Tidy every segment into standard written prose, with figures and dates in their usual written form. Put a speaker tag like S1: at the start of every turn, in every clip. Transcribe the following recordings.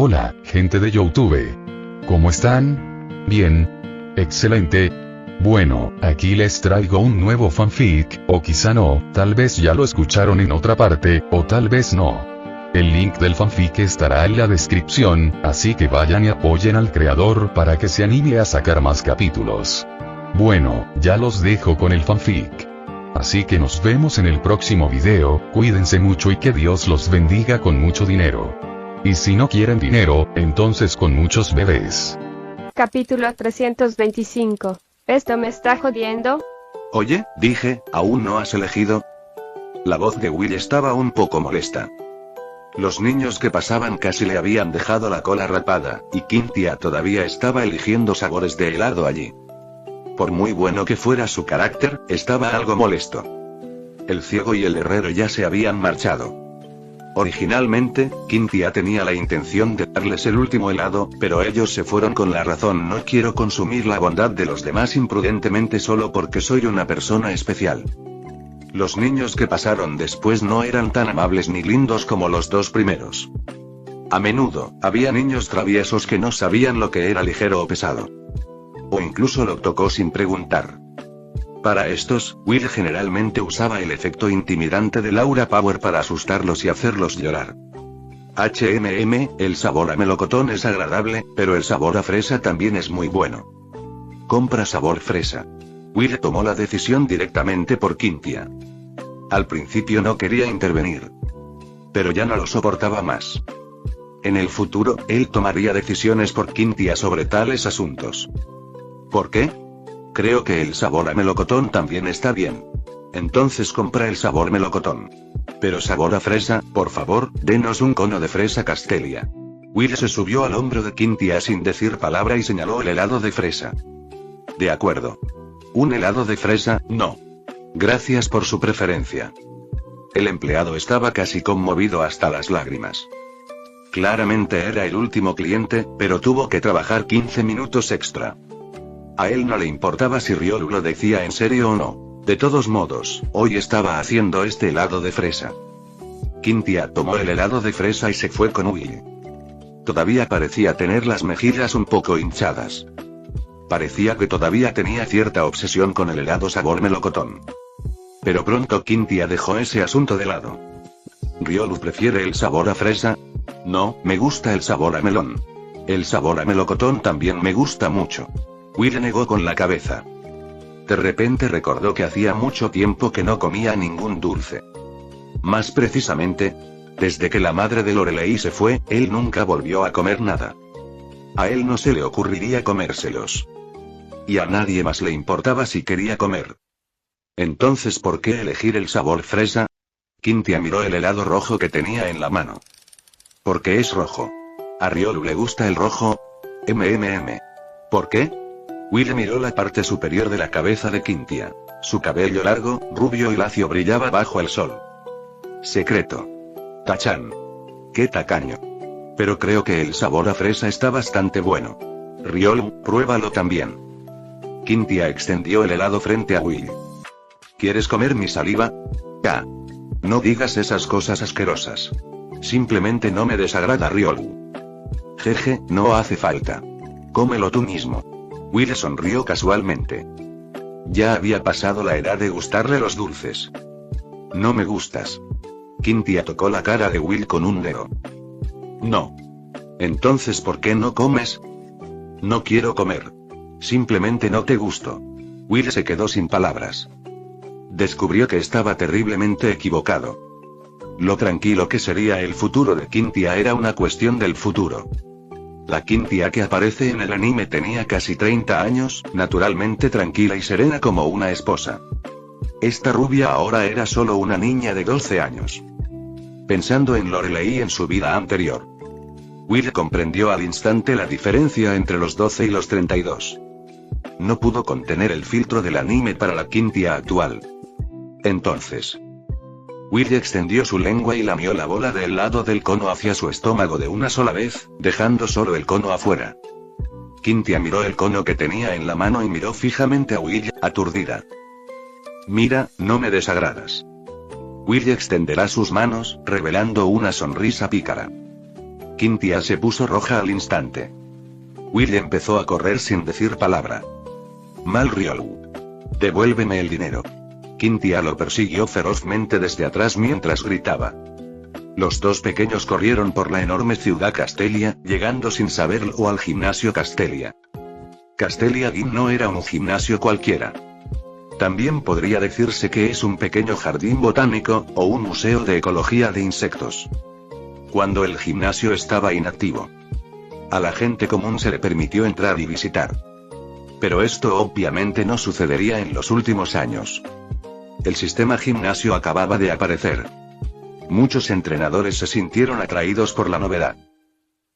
S1: Hola, gente de YouTube. ¿Cómo están? Bien. Excelente. Bueno, aquí les traigo un nuevo fanfic, o quizá no, tal vez ya lo escucharon en otra parte, o tal vez no. El link del fanfic estará en la descripción, así que vayan y apoyen al creador para que se anime a sacar más capítulos. Bueno, ya los dejo con el fanfic. Así que nos vemos en el próximo video, cuídense mucho y que Dios los bendiga con mucho dinero. Y si no quieren dinero, entonces con muchos bebés.
S2: Capítulo 325. ¿Esto me está jodiendo?
S3: Oye, dije, ¿aún no has elegido? La voz de Will estaba un poco molesta. Los niños que pasaban casi le habían dejado la cola rapada, y Cynthia todavía estaba eligiendo sabores de helado allí. Por muy bueno que fuera su carácter, estaba algo molesto. El ciego y el herrero ya se habían marchado. Originalmente, Cynthia tenía la intención de darles el último helado, pero ellos se fueron con la razón: no quiero consumir la bondad de los demás imprudentemente solo porque soy una persona especial. Los niños que pasaron después no eran tan amables ni lindos como los dos primeros. A menudo, había niños traviesos que no sabían lo que era ligero o pesado. O incluso lo tocó sin preguntar. Para estos, Will generalmente usaba el efecto intimidante de Laura Power para asustarlos y hacerlos llorar. El sabor a melocotón es agradable, pero el sabor a fresa también es muy bueno. Compra sabor fresa. Will tomó la decisión directamente por Cynthia. Al principio no quería intervenir. Pero ya no lo soportaba más. En el futuro, él tomaría decisiones por Cynthia sobre tales asuntos. ¿Por qué? Creo que el sabor a melocotón también está bien. Entonces compra el sabor melocotón. Pero sabor a fresa, por favor, denos un cono de fresa Castelia. Will se subió al hombro de Cynthia sin decir palabra y señaló el helado de fresa. De acuerdo. ¿Un helado de fresa? No. Gracias por su preferencia. El empleado estaba casi conmovido hasta las lágrimas. Claramente era el último cliente, pero tuvo que trabajar 15 minutos extra. A él no le importaba si Ryolu lo decía en serio o no. De todos modos, hoy estaba haciendo este helado de fresa. Cynthia tomó el helado de fresa y se fue con Will. Todavía parecía tener las mejillas un poco hinchadas. Parecía que todavía tenía cierta obsesión con el helado sabor melocotón. Pero pronto Cynthia dejó ese asunto de lado. ¿Ryolu prefiere el sabor a fresa? No, me gusta el sabor a melón. El sabor a melocotón también me gusta mucho. Will negó con la cabeza. De repente recordó que hacía mucho tiempo que no comía ningún dulce. Más precisamente, desde que la madre de Lorelei se fue, él nunca volvió a comer nada. A él no se le ocurriría comérselos. Y a nadie más le importaba si quería comer. Entonces, ¿por qué elegir el sabor fresa? Cynthia miró el helado rojo que tenía en la mano. Porque es rojo. A Ryolu le gusta el rojo. ¿Por qué? Will miró la parte superior de la cabeza de Cynthia. Su cabello largo, rubio y lacio brillaba bajo el sol. Secreto. Tachán. Qué tacaño. Pero creo que el sabor a fresa está bastante bueno. Ryolu, pruébalo también. Cynthia extendió el helado frente a Will. ¿Quieres comer mi saliva? Ya. No digas esas cosas asquerosas. Simplemente no me desagrada Ryolu. Jeje, no hace falta. Cómelo tú mismo. Will sonrió casualmente. Ya había pasado la edad de gustarle los dulces. No me gustas. Cynthia tocó la cara de Will con un dedo. No. Entonces, ¿por qué no comes? No quiero comer. Simplemente no te gusto. Will se quedó sin palabras. Descubrió que estaba terriblemente equivocado. Lo tranquilo que sería el futuro de Cynthia era una cuestión del futuro. La Cynthia que aparece en el anime tenía casi 30 años, naturalmente tranquila y serena como una esposa. Esta rubia ahora era solo una niña de 12 años. Pensando en Lorelei en su vida anterior, Will comprendió al instante la diferencia entre los 12 y los 32. No pudo contener el filtro del anime para la Cynthia actual. Entonces, Will extendió su lengua y lamió la bola de helado del cono hacia su estómago de una sola vez, dejando solo el cono afuera. Cynthia miró el cono que tenía en la mano y miró fijamente a Will, aturdida. Mira, no me desagradas. Will extenderá sus manos, revelando una sonrisa pícara. Quintia se puso roja al instante. Will empezó a correr sin decir palabra. Mal Riolu. Devuélveme el dinero. Quintia lo persiguió ferozmente desde atrás mientras gritaba. Los dos pequeños corrieron por la enorme ciudad Castelia, llegando sin saberlo al gimnasio Castelia. Castelia Gym no era un gimnasio cualquiera. También podría decirse que es un pequeño jardín botánico, o un museo de ecología de insectos. Cuando el gimnasio estaba inactivo, a la gente común se le permitió entrar y visitar. Pero esto obviamente no sucedería en los últimos años. El sistema gimnasio acababa de aparecer. Muchos entrenadores se sintieron atraídos por la novedad.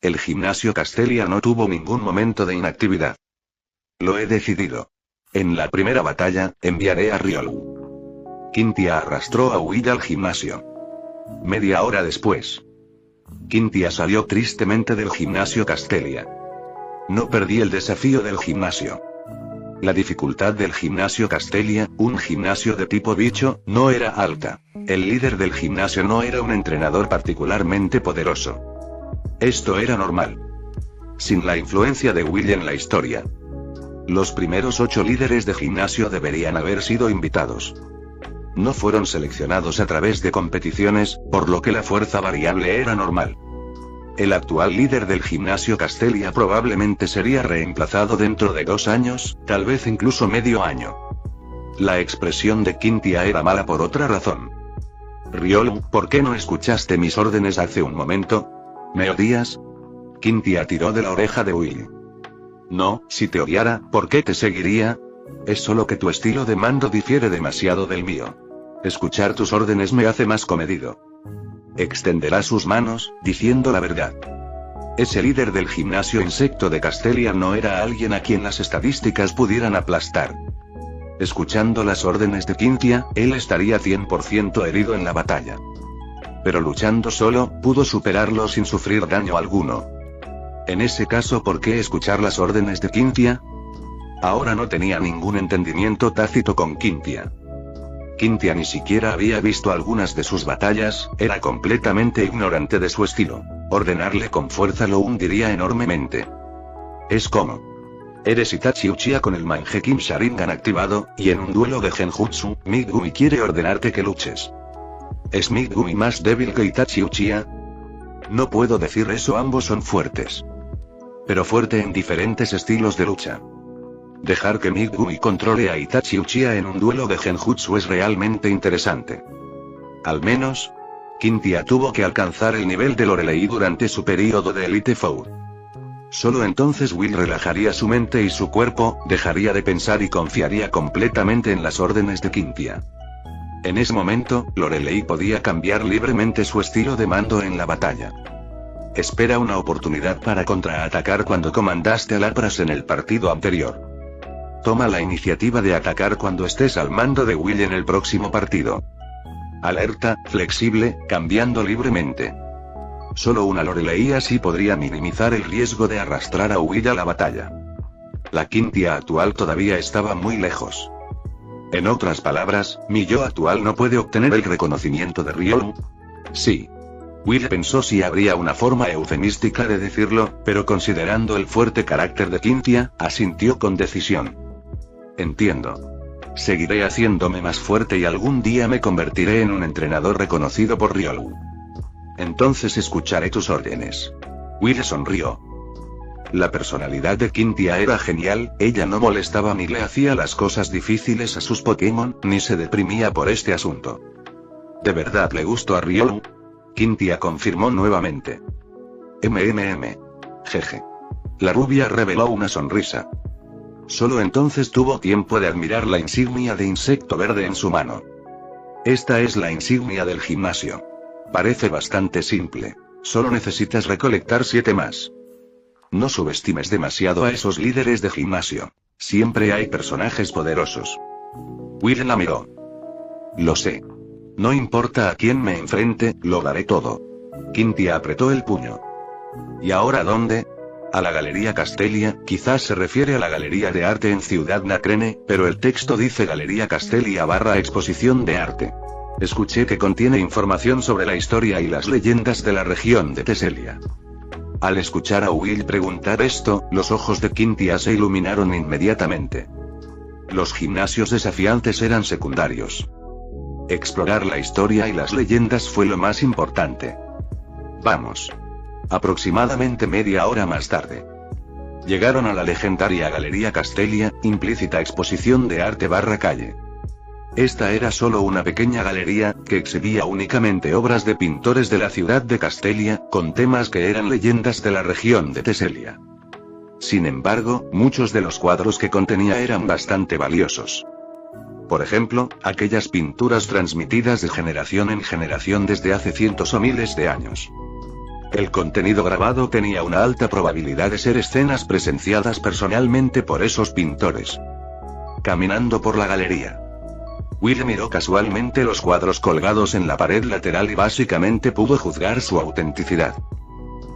S3: El gimnasio Castelia no tuvo ningún momento de inactividad. Lo he decidido. En la primera batalla, enviaré a Riolu. Quintia arrastró a Will al gimnasio. Media hora después, Quintia salió tristemente del gimnasio Castelia. No perdí el desafío del gimnasio. La dificultad del gimnasio Castelia, un gimnasio de tipo bicho, no era alta. El líder del gimnasio no era un entrenador particularmente poderoso. Esto era normal. Sin la influencia de Will en la historia, los primeros 8 líderes de gimnasio deberían haber sido invitados. No fueron seleccionados a través de competiciones, por lo que la fuerza variable era normal. El actual líder del gimnasio Castelia probablemente sería reemplazado dentro de 2 años, tal vez incluso medio año. La expresión de Quintia era mala por otra razón. Riolu, ¿por qué no escuchaste mis órdenes hace un momento? ¿Me odias? Quintia tiró de la oreja de Will. No, si te odiara, ¿por qué te seguiría? Es solo que tu estilo de mando difiere demasiado del mío. Escuchar tus órdenes me hace más comedido. Extenderá sus manos, diciendo la verdad. Ese líder del gimnasio insecto de Castelia no era alguien a quien las estadísticas pudieran aplastar. Escuchando las órdenes de Quintia, él estaría 100% herido en la batalla. Pero luchando solo, pudo superarlo sin sufrir daño alguno. En ese caso, ¿por qué escuchar las órdenes de Quintia? Ahora no tenía ningún entendimiento tácito con Quintia. Quintia ni siquiera había visto algunas de sus batallas, era completamente ignorante de su estilo. Ordenarle con fuerza lo hundiría enormemente. Es como: eres Itachi Uchiha con el Mangekyou Sharingan activado, y en un duelo de Genjutsu, Megumi quiere ordenarte que luches. ¿Es Megumi más débil que Itachi Uchiha? No puedo decir eso, ambos son fuertes. Pero fuerte en diferentes estilos de lucha. Dejar que Megumi controle a Itachi Uchiha en un duelo de Genjutsu es realmente interesante. Al menos, Quintia tuvo que alcanzar el nivel de Lorelei durante su período de Elite Four. Solo entonces Will relajaría su mente y su cuerpo, dejaría de pensar y confiaría completamente en las órdenes de Quintia. En ese momento, Lorelei podía cambiar libremente su estilo de mando en la batalla. Espera una oportunidad para contraatacar cuando comandaste a Lapras en el partido anterior. Toma la iniciativa de atacar cuando estés al mando de Will en el próximo partido. Alerta, flexible, cambiando libremente. Solo una Lorelei así podría minimizar el riesgo de arrastrar a Will a la batalla. La Quintia actual todavía estaba muy lejos. En otras palabras, mi yo actual no puede obtener el reconocimiento de Riolu. Sí. Will pensó si habría una forma eufemística de decirlo, pero considerando el fuerte carácter de Quintia, asintió con decisión. Entiendo. Seguiré haciéndome más fuerte y algún día me convertiré en un entrenador reconocido por Riolu. Entonces escucharé tus órdenes. Will sonrió. La personalidad de Quintia era genial, ella no molestaba ni le hacía las cosas difíciles a sus Pokémon, ni se deprimía por este asunto. ¿De verdad le gustó a Riolu? Quintia confirmó nuevamente. Jeje. La rubia reveló una sonrisa. Solo entonces tuvo tiempo de admirar la insignia de insecto verde en su mano. Esta es la insignia del gimnasio. Parece bastante simple. Solo necesitas recolectar 7 más. No subestimes demasiado a esos líderes de gimnasio. Siempre hay personajes poderosos. Will la miró. Lo sé. No importa a quién me enfrente, lo daré todo. Quintia apretó el puño. ¿Y ahora dónde? A la Galería Castelia, quizás se refiere a la Galería de Arte en Ciudad Nacrene, pero el texto dice Galería Castelia / Exposición de Arte. Escuché que contiene información sobre la historia y las leyendas de la región de Teselia. Al escuchar a Will preguntar esto, los ojos de Cynthia se iluminaron inmediatamente. Los gimnasios desafiantes eran secundarios. Explorar la historia y las leyendas fue lo más importante. Vamos. Aproximadamente media hora más tarde. Llegaron a la legendaria Galería Castelia, implícita exposición de arte / calle. Esta era solo una pequeña galería, que exhibía únicamente obras de pintores de la ciudad de Castelia, con temas que eran leyendas de la región de Teselia. Sin embargo, muchos de los cuadros que contenía eran bastante valiosos. Por ejemplo, aquellas pinturas transmitidas de generación en generación desde hace cientos o miles de años. El contenido grabado tenía una alta probabilidad de ser escenas presenciadas personalmente por esos pintores. Caminando por la galería, Will miró casualmente los cuadros colgados en la pared lateral y básicamente pudo juzgar su autenticidad.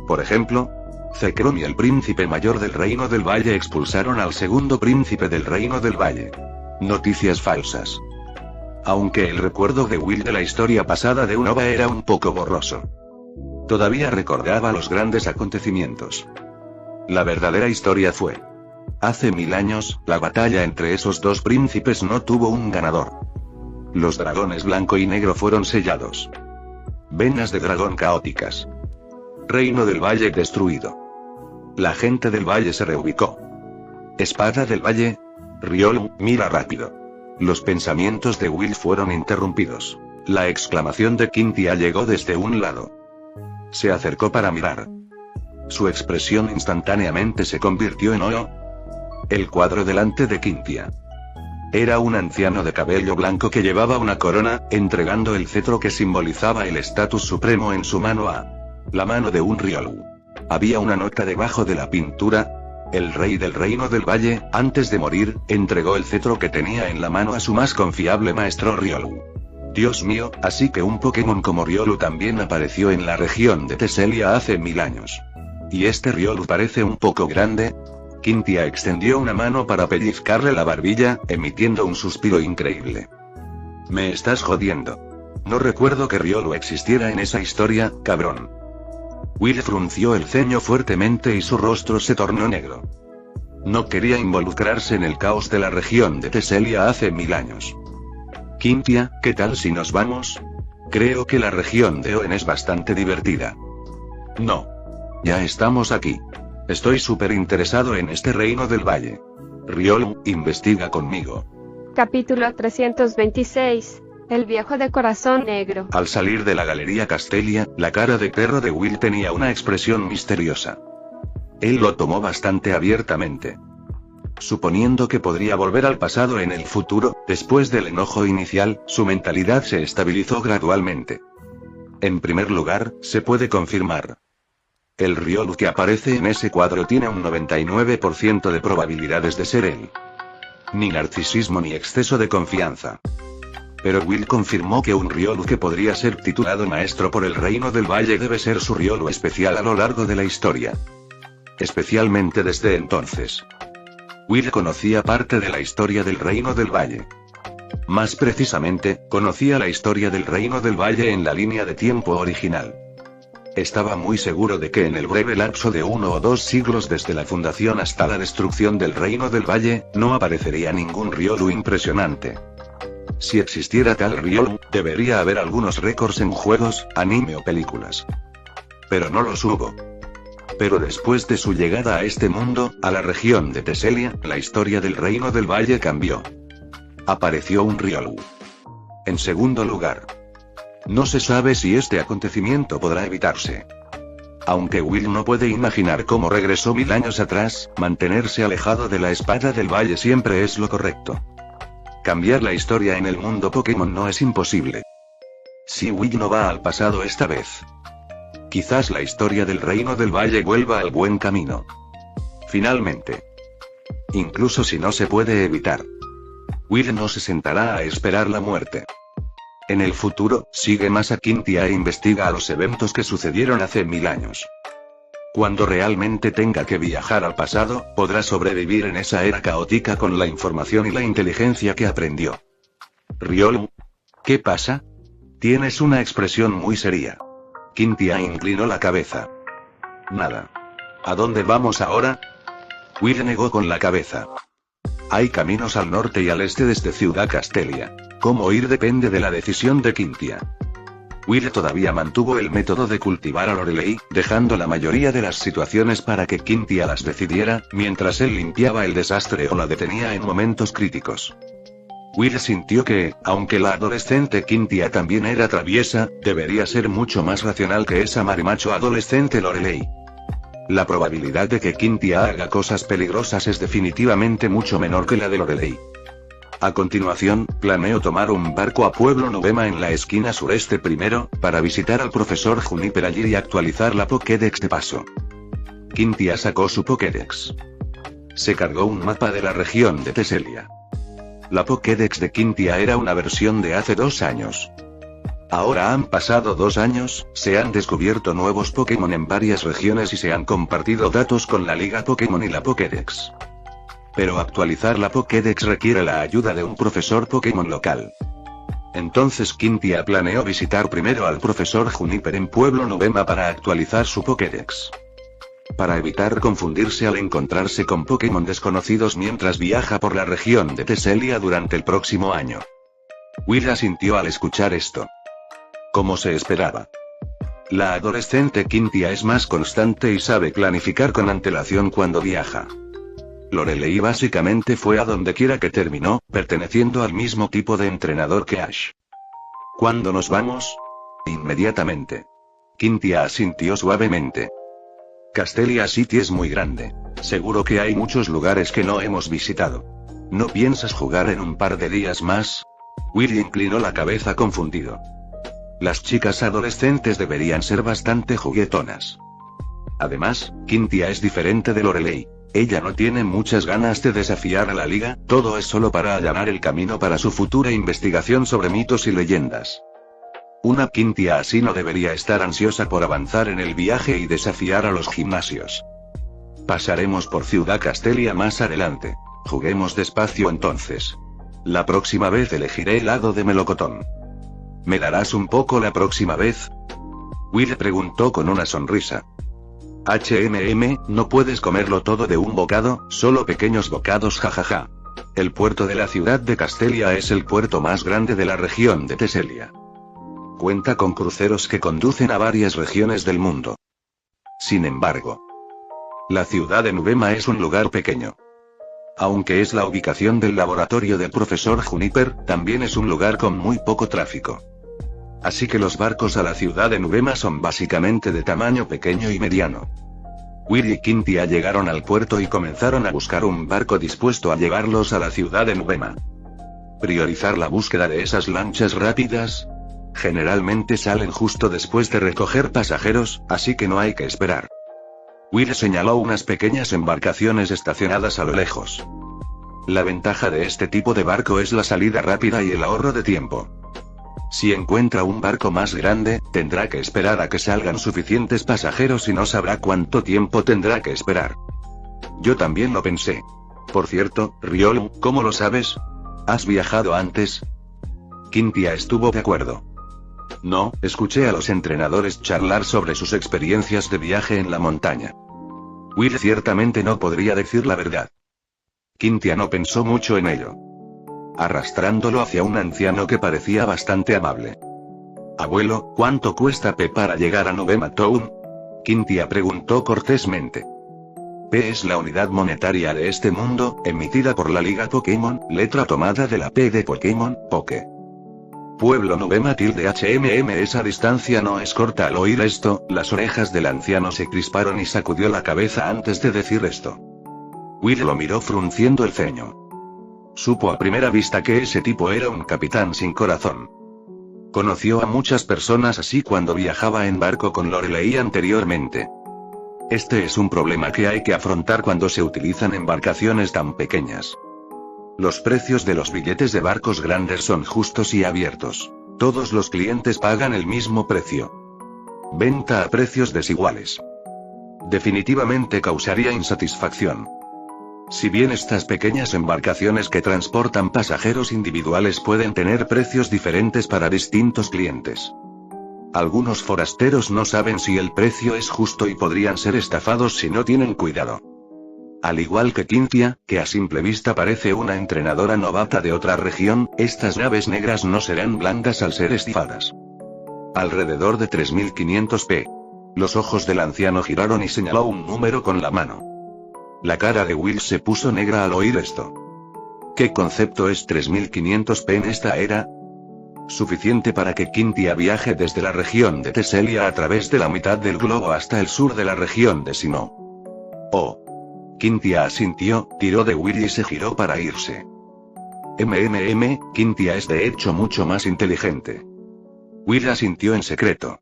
S3: Por ejemplo, Zekrom y el príncipe mayor del Reino del Valle expulsaron al segundo príncipe del Reino del Valle. Noticias falsas. Aunque el recuerdo de Will de la historia pasada de Unova era un poco borroso, todavía recordaba los grandes acontecimientos. La verdadera historia fue: hace 1000 años, la batalla entre esos dos príncipes no tuvo un ganador. Los dragones blanco y negro fueron sellados. Venas de dragón caóticas. Reino del Valle destruido. La gente del valle se reubicó. Espada del Valle. Riolu, mira rápido. Los pensamientos de Will fueron interrumpidos. La exclamación de Cynthia llegó desde un lado. Se acercó para mirar. Su expresión instantáneamente se convirtió en oro. El cuadro delante de Cynthia. Era un anciano de cabello blanco que llevaba una corona, entregando el cetro que simbolizaba el estatus supremo en su mano a la mano de un Riolu. Había una nota debajo de la pintura: el rey del Reino del Valle, antes de morir, entregó el cetro que tenía en la mano a su más confiable maestro Riolu. Dios mío, así que un Pokémon como Riolu también apareció en la región de Teselia hace 1000 años. ¿Y este Riolu parece un poco grande? Cynthia extendió una mano para pellizcarle la barbilla, emitiendo un suspiro increíble. Me estás jodiendo. No recuerdo que Riolu existiera en esa historia, cabrón. Will frunció el ceño fuertemente y su rostro se tornó negro. No quería involucrarse en el caos de la región de Teselia hace 1000 años. Cynthia, ¿qué tal si nos vamos? Creo que la región de Oen es bastante divertida. No. Ya estamos aquí. Estoy súper interesado en este Reino del Valle. Riolu, investiga conmigo.
S2: Capítulo 326. El viejo de corazón negro.
S3: Al salir de la Galería Castelia, la cara de perro de Will tenía una expresión misteriosa. Él lo tomó bastante abiertamente. Suponiendo que podría volver al pasado en el futuro, después del enojo inicial, su mentalidad se estabilizó gradualmente. En primer lugar, se puede confirmar. El Riolu que aparece en ese cuadro tiene un 99% de probabilidades de ser él. Ni narcisismo ni exceso de confianza. Pero Will confirmó que un Riolu que podría ser titulado maestro por el Reino del Valle debe ser su Riolu especial a lo largo de la historia. Especialmente desde entonces. Will conocía parte de la historia del Reino del Valle. Más precisamente, conocía la historia del Reino del Valle en la línea de tiempo original. Estaba muy seguro de que en el breve lapso de 1 o 2 siglos desde la fundación hasta la destrucción del Reino del Valle, no aparecería ningún Riolu impresionante. Si existiera tal Riolu, debería haber algunos récords en juegos, anime o películas. Pero no los hubo. Pero después de su llegada a este mundo, a la región de Teselia, la historia del Reino del Valle cambió. Apareció un Riolu. En segundo lugar, no se sabe si este acontecimiento podrá evitarse. Aunque Will no puede imaginar cómo regresó 1000 años atrás, mantenerse alejado de la Espada del Valle siempre es lo correcto. Cambiar la historia en el mundo Pokémon no es imposible. Si Will no va al pasado esta vez, quizás la historia del Reino del Valle vuelva al buen camino. Finalmente. Incluso si no se puede evitar, Will no se sentará a esperar la muerte. En el futuro, sigue más a Cynthia e investiga los eventos que sucedieron hace 1000 años. Cuando realmente tenga que viajar al pasado, podrá sobrevivir en esa era caótica con la información y la inteligencia que aprendió. Riolu, ¿qué pasa? Tienes una expresión muy seria. Cynthia inclinó la cabeza. Nada. ¿A dónde vamos ahora? Will negó con la cabeza. Hay caminos al norte y al este desde Ciudad Castelia. Cómo ir depende de la decisión de Cynthia. Will todavía mantuvo el método de cultivar a Lorelei, dejando la mayoría de las situaciones para que Cynthia las decidiera, mientras él limpiaba el desastre o la detenía en momentos críticos. Will sintió que, aunque la adolescente Cynthia también era traviesa, debería ser mucho más racional que esa marimacho adolescente Lorelei. La probabilidad de que Cynthia haga cosas peligrosas es definitivamente mucho menor que la de Lorelei. A continuación, planeó tomar un barco a Pueblo Nuvema en la esquina sureste primero, para visitar al profesor Juniper allí y actualizar la Pokédex de paso. Cynthia sacó su Pokédex. Se cargó un mapa de la región de Teselia. La Pokédex de Cynthia era una versión de hace 2 años. Ahora han pasado 2 años, se han descubierto nuevos Pokémon en varias regiones y se han compartido datos con la Liga Pokémon y la Pokédex. Pero actualizar la Pokédex requiere la ayuda de un profesor Pokémon local. Entonces Cynthia planeó visitar primero al profesor Juniper en Pueblo Nuvema para actualizar su Pokédex. Para evitar confundirse al encontrarse con Pokémon desconocidos mientras viaja por la región de Teselia durante el próximo año. Will asintió al escuchar esto. Como se esperaba. La adolescente Cynthia es más constante y sabe planificar con antelación cuando viaja. Lorelei básicamente fue a donde quiera que terminó, perteneciendo al mismo tipo de entrenador que Ash. ¿Cuándo nos vamos? Inmediatamente. Cynthia asintió suavemente. Castelia City es muy grande. Seguro que hay muchos lugares que no hemos visitado. ¿No piensas jugar en un par de días más? Will inclinó la cabeza confundido. Las chicas adolescentes deberían ser bastante juguetonas. Además, Cynthia es diferente de Lorelei. Ella no tiene muchas ganas de desafiar a la liga, todo es solo para allanar el camino para su futura investigación sobre mitos y leyendas. Una Cynthia así no debería estar ansiosa por avanzar en el viaje y desafiar a los gimnasios. Pasaremos por Ciudad Castelia más adelante. Juguemos despacio entonces. La próxima vez elegiré el lado de melocotón. ¿Me darás un poco la próxima vez? Will preguntó con una sonrisa. No puedes comerlo todo de un bocado, solo pequeños bocados jajaja. El puerto de la ciudad de Castelia es el puerto más grande de la región de Teselia. Cuenta con cruceros que conducen a varias regiones del mundo. Sin embargo, la ciudad de Nuvema es un lugar pequeño. Aunque es la ubicación del laboratorio del profesor Juniper, también es un lugar con muy poco tráfico. Así que los barcos a la ciudad de Nuvema son básicamente de tamaño pequeño y mediano. Will y Cynthia llegaron al puerto y comenzaron a buscar un barco dispuesto a llevarlos a la ciudad de Nuvema. Priorizar la búsqueda de esas lanchas rápidas. Generalmente salen justo después de recoger pasajeros, así que no hay que esperar. Will señaló unas pequeñas embarcaciones estacionadas a lo lejos. La ventaja de este tipo de barco es la salida rápida y el ahorro de tiempo. Si encuentra un barco más grande, tendrá que esperar a que salgan suficientes pasajeros y no sabrá cuánto tiempo tendrá que esperar. Yo también lo pensé. Por cierto, Riolu, ¿cómo lo sabes? ¿Has viajado antes? Cynthia estuvo de acuerdo. No, escuché a los entrenadores charlar sobre sus experiencias de viaje en la montaña. Will ciertamente no podría decir la verdad. Cynthia no pensó mucho en ello. Arrastrándolo hacia un anciano que parecía bastante amable. Abuelo, ¿cuánto cuesta P para llegar a Nuvema Town? Cynthia preguntó cortésmente. P es la unidad monetaria de este mundo, emitida por la Liga Pokémon, letra tomada de la P de Pokémon, Poké. Pueblo Nuvema _HMM. Esa distancia no es corta. Al oír esto, las orejas del anciano se crisparon y sacudió la cabeza antes de decir esto. Will lo miró frunciendo el ceño. Supo a primera vista que ese tipo era un capitán sin corazón. Conoció a muchas personas así cuando viajaba en barco con Lorelei anteriormente. Este es un problema que hay que afrontar cuando se utilizan embarcaciones tan pequeñas. Los precios de los billetes de barcos grandes son justos y abiertos. Todos los clientes pagan el mismo precio. Venta a precios desiguales. Definitivamente causaría insatisfacción. Si bien estas pequeñas embarcaciones que transportan pasajeros individuales pueden tener precios diferentes para distintos clientes. Algunos forasteros no saben si el precio es justo y podrían ser estafados si no tienen cuidado. Al igual que Cynthia, que a simple vista parece una entrenadora novata de otra región, estas naves negras no serán blandas al ser estifadas. Alrededor de 3500 p. Los ojos del anciano giraron y señaló un número con la mano. La cara de Will se puso negra al oír esto. ¿Qué concepto es 3500 p en esta era? Suficiente para que Cynthia viaje desde la región de Teselia a través de la mitad del globo hasta el sur de la región de Sinnoh. Oh. Cynthia asintió, tiró de Will y se giró para irse. Cynthia es de hecho mucho más inteligente. Will asintió en secreto.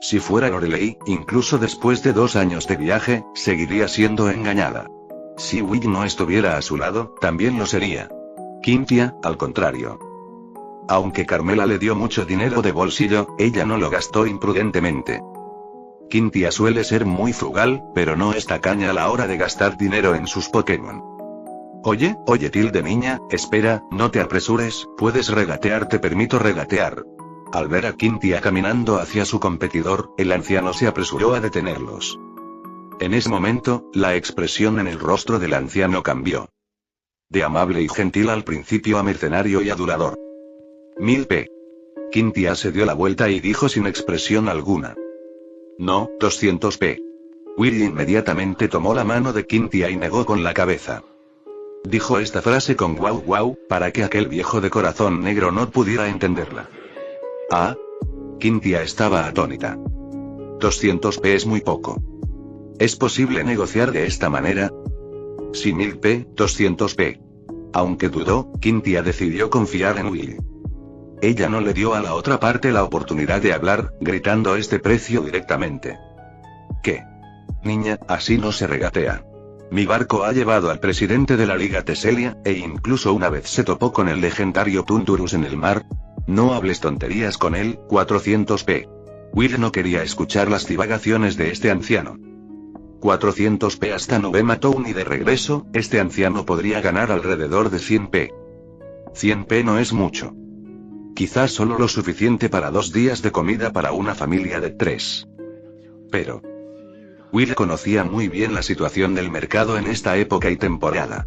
S3: Si fuera Lorelei, incluso después de 2 años de viaje, seguiría siendo engañada. Si Will no estuviera a su lado, también lo sería. Cynthia, al contrario. Aunque Carmela le dio mucho dinero de bolsillo, ella no lo gastó imprudentemente. Cynthia suele ser muy frugal, pero no es tacaña a la hora de gastar dinero en sus Pokémon. Oye, tilde niña, espera, no te apresures, puedes regatear, te permito regatear. Al ver a Cynthia caminando hacia su competidor, el anciano se apresuró a detenerlos. En ese momento, la expresión en el rostro del anciano cambió. De amable y gentil al principio a mercenario y adulador. 1000 p. Cynthia se dio la vuelta y dijo sin expresión alguna. No, 200 p. Will inmediatamente tomó la mano de Cynthia y negó con la cabeza. Dijo esta frase con guau, para que aquel viejo de corazón negro no pudiera entenderla. Ah. Cynthia estaba atónita. 200 p es muy poco. ¿Es posible negociar de esta manera? Sí, 1000 p, 200 p. Aunque dudó, Cynthia decidió confiar en Will. Ella no le dio a la otra parte la oportunidad de hablar, gritando este precio directamente. ¿Qué? Niña, así no se regatea. Mi barco ha llevado al presidente de la Liga Teselia, e incluso una vez se topó con el legendario Tundurus en el mar. No hables tonterías con él, 400 p. Will no quería escuchar las divagaciones de este anciano. 400 p hasta Novema Town y de regreso, este anciano podría ganar alrededor de 100 p. 100 p no es mucho. Quizás solo lo suficiente para 2 días de comida para una familia de 3. Pero Will conocía muy bien la situación del mercado en esta época y temporada.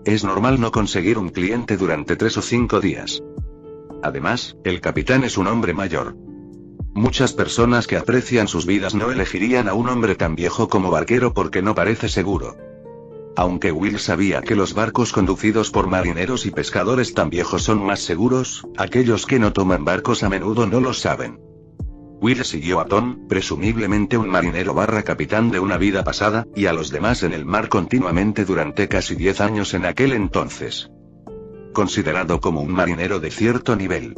S3: Es normal no conseguir un cliente durante 3 o 5 días. Además, el capitán es un hombre mayor. Muchas personas que aprecian sus vidas no elegirían a un hombre tan viejo como barquero porque no parece seguro. Aunque Will sabía que los barcos conducidos por marineros y pescadores tan viejos son más seguros, aquellos que no toman barcos a menudo no lo saben. Will siguió a Tom, presumiblemente un marinero / capitán de una vida pasada, y a los demás en el mar continuamente durante casi 10 años en aquel entonces. Considerado como un marinero de cierto nivel.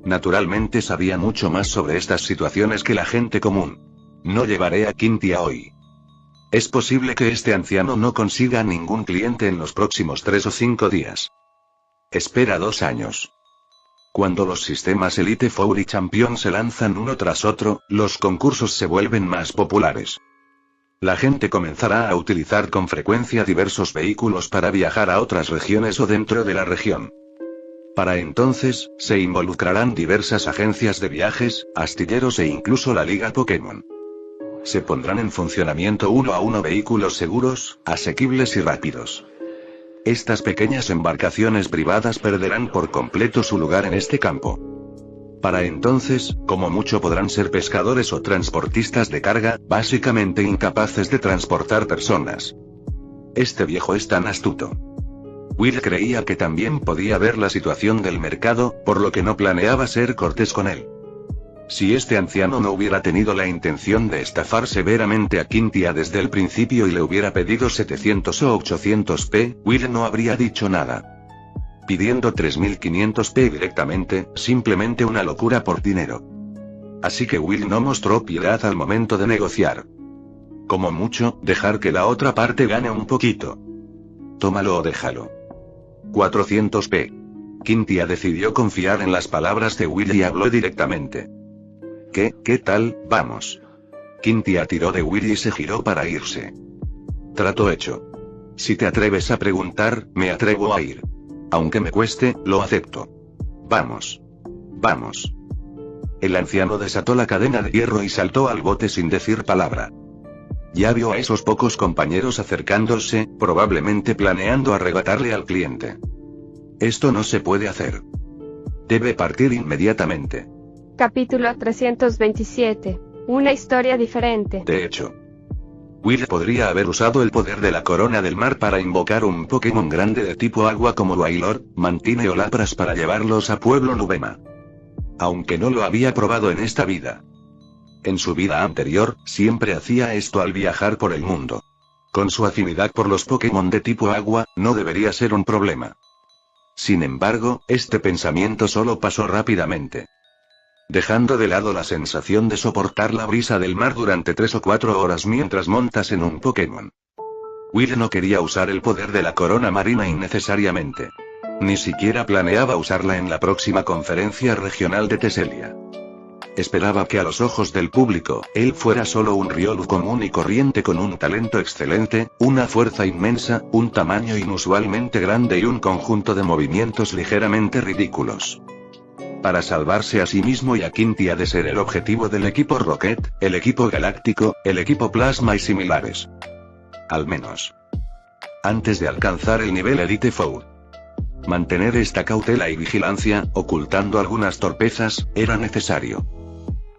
S3: Naturalmente sabía mucho más sobre estas situaciones que la gente común. No llevaré a Cynthia hoy. Es posible que este anciano no consiga ningún cliente en los próximos 3 o 5 días. Espera 2 años. Cuando los sistemas Elite Four y Champion se lanzan uno tras otro, los concursos se vuelven más populares. La gente comenzará a utilizar con frecuencia diversos vehículos para viajar a otras regiones o dentro de la región. Para entonces, se involucrarán diversas agencias de viajes, astilleros e incluso la Liga Pokémon. Se pondrán en funcionamiento 1 a 1 vehículos seguros, asequibles y rápidos. Estas pequeñas embarcaciones privadas perderán por completo su lugar en este campo. Para entonces, como mucho podrán ser pescadores o transportistas de carga, básicamente incapaces de transportar personas. Este viejo es tan astuto. Will creía que también podía ver la situación del mercado, por lo que no planeaba ser cortés con él. Si este anciano no hubiera tenido la intención de estafar severamente a Cynthia desde el principio y le hubiera pedido 700 o 800 p, Will no habría dicho nada. Pidiendo 3500 p directamente, simplemente una locura por dinero. Así que Will no mostró piedad al momento de negociar. Como mucho, dejar que la otra parte gane un poquito. Tómalo o déjalo. 400 p. Cynthia decidió confiar en las palabras de Will y habló directamente. ¿Qué tal, vamos? Cynthia tiró de Will y se giró para irse. Trato hecho. Si te atreves a preguntar, me atrevo a ir. Aunque me cueste, lo acepto. Vamos. Vamos. El anciano desató la cadena de hierro y saltó al bote sin decir palabra. Ya vio a esos pocos compañeros acercándose, probablemente planeando arrebatarle al cliente. Esto no se puede hacer. Debe partir inmediatamente.
S2: Capítulo 327. Una historia diferente.
S3: De hecho, Will podría haber usado el poder de la corona del mar para invocar un Pokémon grande de tipo agua como Wailord, Mantine o Lapras para llevarlos a Pueblo Nuvema. Aunque no lo había probado en esta vida. En su vida anterior, siempre hacía esto al viajar por el mundo. Con su afinidad por los Pokémon de tipo agua, no debería ser un problema. Sin embargo, este pensamiento solo pasó rápidamente. Dejando de lado la sensación de soportar la brisa del mar durante 3 o 4 horas mientras montas en un Pokémon. Will no quería usar el poder de la corona marina innecesariamente. Ni siquiera planeaba usarla en la próxima conferencia regional de Teselia. Esperaba que a los ojos del público, él fuera solo un Riolu común y corriente con un talento excelente, una fuerza inmensa, un tamaño inusualmente grande y un conjunto de movimientos ligeramente ridículos. Para salvarse a sí mismo y a Quintia de ser el objetivo del equipo Rocket, el equipo Galáctico, el equipo Plasma y similares. Al menos. Antes de alcanzar el nivel Elite Four. Mantener esta cautela y vigilancia, ocultando algunas torpezas, era necesario.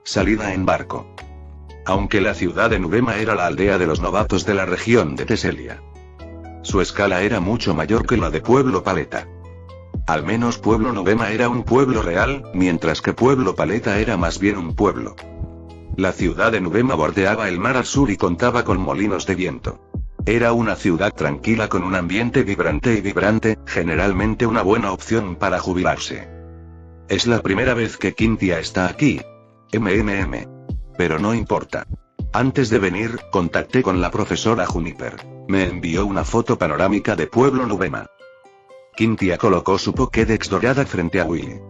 S3: Salida en barco. Aunque la ciudad de Nuvema era la aldea de los novatos de la región de Teselia. Su escala era mucho mayor que la de Pueblo Paleta. Al menos Pueblo Nuvema era un pueblo real, mientras que Pueblo Paleta era más bien un pueblo. La ciudad de Nuvema bordeaba el mar al sur y contaba con molinos de viento. Era una ciudad tranquila con un ambiente vibrante, generalmente una buena opción para jubilarse. Es la primera vez que Quintia está aquí. Pero no importa. Antes de venir, contacté con la profesora Juniper. Me envió una foto panorámica de Pueblo Nuvema. Quintia colocó su Pokédex dorada frente a Will.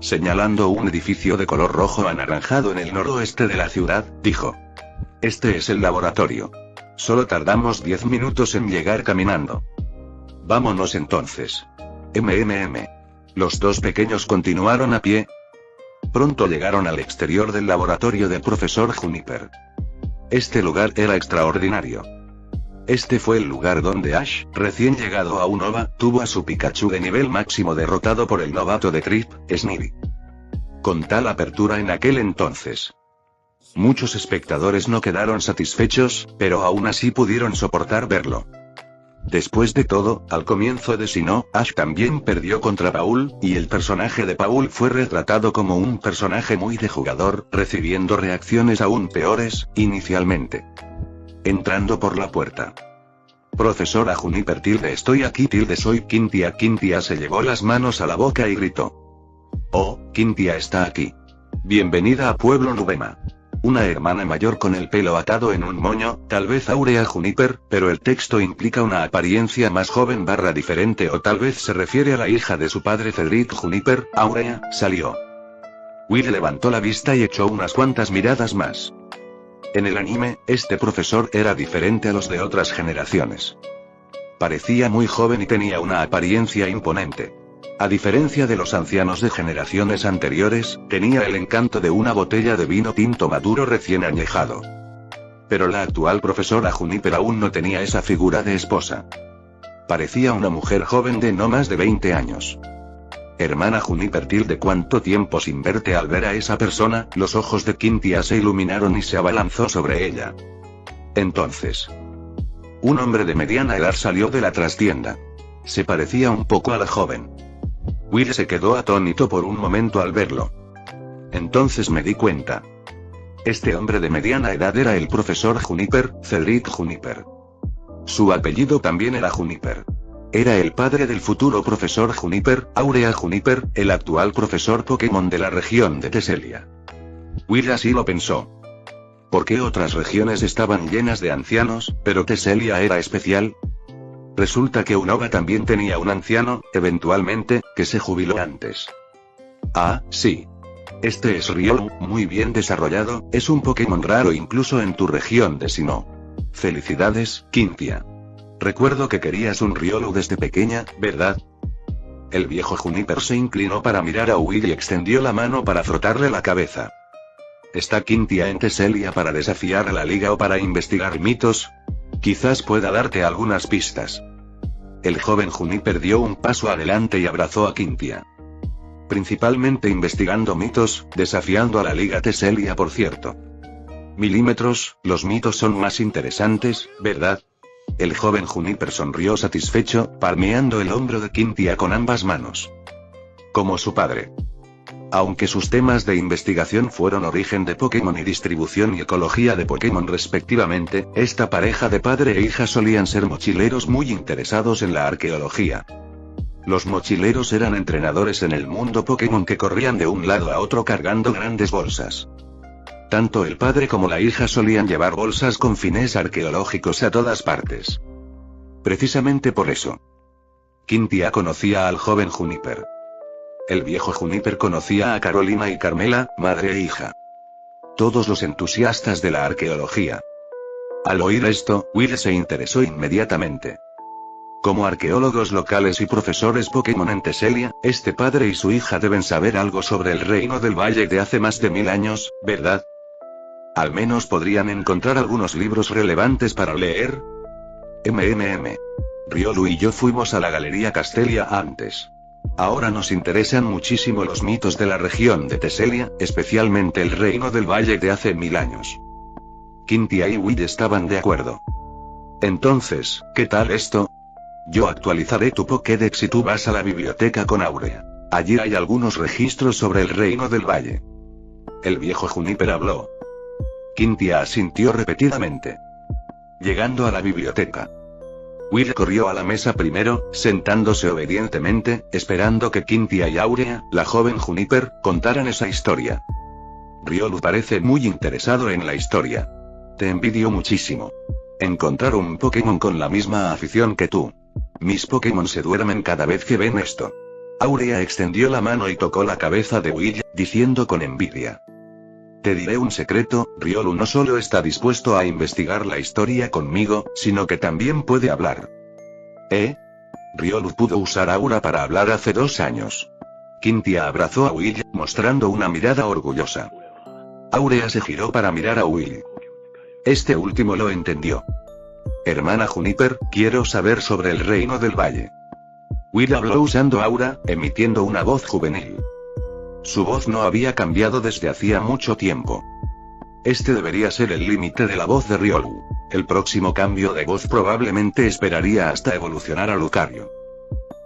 S3: Señalando un edificio de color rojo anaranjado en el noroeste de la ciudad, dijo. Este es el laboratorio. Solo tardamos 10 minutos en llegar caminando. Vámonos entonces. Los dos pequeños continuaron a pie. Pronto llegaron al exterior del laboratorio del profesor Juniper. Este lugar era extraordinario. Este fue el lugar donde Ash, recién llegado a Unova, tuvo a su Pikachu de nivel máximo derrotado por el novato de Trip, Snivy. Con tal apertura en aquel entonces. Muchos espectadores no quedaron satisfechos, pero aún así pudieron soportar verlo. Después de todo, al comienzo de Sinnoh, Ash también perdió contra Paul, y el personaje de Paul fue retratado como un personaje muy de jugador, recibiendo reacciones aún peores, inicialmente. Entrando por la puerta. Profesora Juniper estoy aquí soy Quintia. Quintia se llevó las manos a la boca y gritó. Oh, Quintia está aquí. Bienvenida a Pueblo Nuvema. Una hermana mayor con el pelo atado en un moño, tal vez Aurea Juniper, pero el texto implica una apariencia más joven / diferente o tal vez se refiere a la hija de su padre Cedric Juniper. Aurea, salió. Will levantó la vista y echó unas cuantas miradas más. En el anime, este profesor era diferente a los de otras generaciones. Parecía muy joven y tenía una apariencia imponente. A diferencia de los ancianos de generaciones anteriores, tenía el encanto de una botella de vino tinto maduro recién añejado. Pero la actual profesora Juniper aún no tenía esa figura de esposa. Parecía una mujer joven de no más de 20 años. Hermana Juniper ¿cuánto tiempo sin verte? Al ver a esa persona, los ojos de Quintia se iluminaron y se abalanzó sobre ella. Entonces, un hombre de mediana edad salió de la trastienda. Se parecía un poco a la joven. Will se quedó atónito por un momento al verlo. Entonces me di cuenta. Este hombre de mediana edad era el profesor Juniper, Cedric Juniper. Su apellido también era Juniper. Era el padre del futuro profesor Juniper, Aurea Juniper, el actual profesor Pokémon de la región de Teselia. Will así lo pensó. ¿Por qué otras regiones estaban llenas de ancianos, pero Teselia era especial? Resulta que Unova también tenía un anciano, eventualmente, que se jubiló antes. Ah, sí. Este es Riolu, muy bien desarrollado, es un Pokémon raro incluso en tu región de Sinnoh. Felicidades, Quintia. Recuerdo que querías un Riolu desde pequeña, ¿verdad? El viejo Juniper se inclinó para mirar a Will y extendió la mano para frotarle la cabeza. ¿Está Quintia en Teselia para desafiar a la Liga o para investigar mitos? Quizás pueda darte algunas pistas. El joven Juniper dio un paso adelante y abrazó a Quintia. Principalmente investigando mitos, desafiando a la Liga Teselia, por cierto. Milímetros, los mitos son más interesantes, ¿verdad? El joven Juniper sonrió satisfecho, palmeando el hombro de Quintia con ambas manos. Como su padre. Aunque sus temas de investigación fueron origen de Pokémon y distribución y ecología de Pokémon respectivamente, esta pareja de padre e hija solían ser mochileros muy interesados en la arqueología. Los mochileros eran entrenadores en el mundo Pokémon que corrían de un lado a otro cargando grandes bolsas. Tanto el padre como la hija solían llevar bolsas con fines arqueológicos a todas partes. Precisamente por eso, Quintia conocía al joven Juniper. El viejo Juniper conocía a Carolina y Carmela, madre e hija. Todos los entusiastas de la arqueología. Al oír esto, Will se interesó inmediatamente. Como arqueólogos locales y profesores Pokémon en Teselia, este padre y su hija deben saber algo sobre el reino del Valle de hace más de 1000 años, ¿verdad? Al menos podrían encontrar algunos libros relevantes para leer. Riolu y yo fuimos a la Galería Castelia antes. Ahora nos interesan muchísimo los mitos de la región de Teselia, especialmente el reino del Valle de hace 1000 años. Quintia y Will estaban de acuerdo. Entonces, ¿qué tal esto? Yo actualizaré tu Pokédex y tú vas a la biblioteca con Aurea. Allí hay algunos registros sobre el reino del Valle. El viejo Juniper habló. Quintia asintió repetidamente. Llegando a la biblioteca, Will corrió a la mesa primero, sentándose obedientemente, esperando que Quintia y Aurea, la joven Juniper, contaran esa historia. Riolu parece muy interesado en la historia. Te envidio muchísimo. Encontrar un Pokémon con la misma afición que tú. Mis Pokémon se duermen cada vez que ven esto. Aurea extendió la mano y tocó la cabeza de Will, diciendo con envidia. Te diré un secreto, Riolu no solo está dispuesto a investigar la historia conmigo, sino que también puede hablar. Riolu pudo usar Aura para hablar hace 2 años. Quintia abrazó a Will, mostrando una mirada orgullosa. Aurea se giró para mirar a Will. Este último lo entendió. Hermana Juniper, quiero saber sobre el reino del Valle. Will habló usando Aura, emitiendo una voz juvenil. Su voz no había cambiado desde hacía mucho tiempo. Este debería ser el límite de la voz de Riolu. El próximo cambio de voz probablemente esperaría hasta evolucionar a Lucario.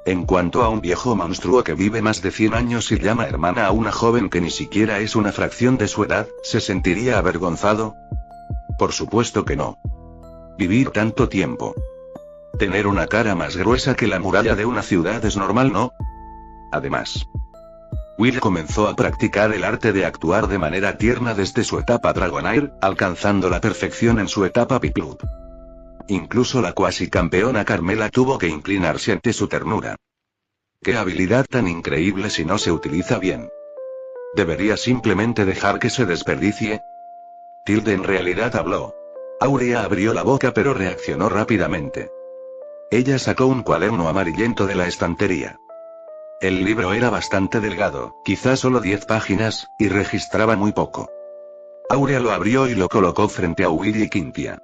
S3: En cuanto a un viejo monstruo que vive más de 100 años y llama hermana a una joven que ni siquiera es una fracción de su edad, ¿se sentiría avergonzado? Por supuesto que no. Vivir tanto tiempo. Tener una cara más gruesa que la muralla de una ciudad es normal, ¿no? Además, Will comenzó a practicar el arte de actuar de manera tierna desde su etapa Dragonair, alcanzando la perfección en su etapa Piplup. Incluso la cuasi campeona Carmela tuvo que inclinarse ante su ternura. ¡Qué habilidad tan increíble si no se utiliza bien! ¿Debería simplemente dejar que se desperdicie? Tilde en realidad habló. Aurea abrió la boca pero reaccionó rápidamente. Ella sacó un cuaderno amarillento de la estantería. El libro era bastante delgado, quizás solo 10 páginas, y registraba muy poco. Aurea lo abrió y lo colocó frente a Will y Quintia.